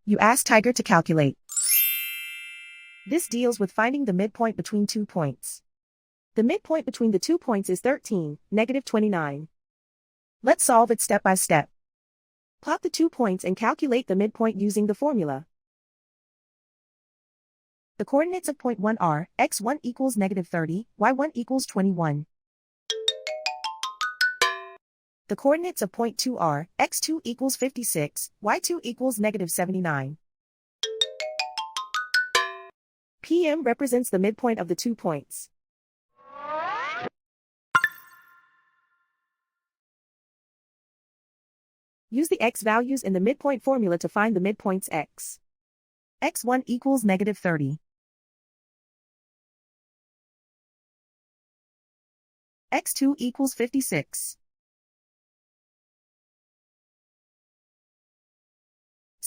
You ask Tiger to calculate. This deals with finding the midpoint between 2 points. The midpoint between the 2 points is 13, negative 29. Let's solve it step by step. Plot the 2 points and calculate the midpoint using the formula. The coordinates of point 1 are, x1 equals negative 30, y1 equals 21. The coordinates of point 2 are, x2 equals 56, y2 equals negative 79. PM represents the midpoint of the 2 points. Use the x values in the midpoint formula to find the midpoints x. x1 equals negative 30. x2 equals 56.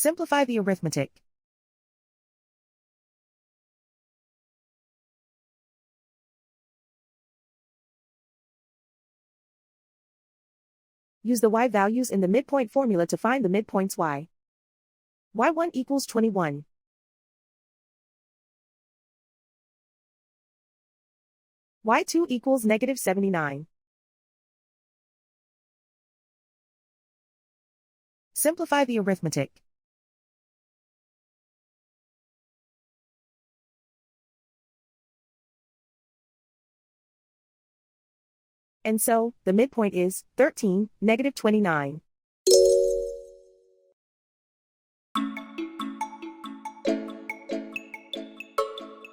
Simplify the arithmetic. Use the y values in the midpoint formula to find the midpoints y. y1 equals 21. y2 equals negative 79. Simplify the arithmetic. And so, the midpoint is 13, negative 29.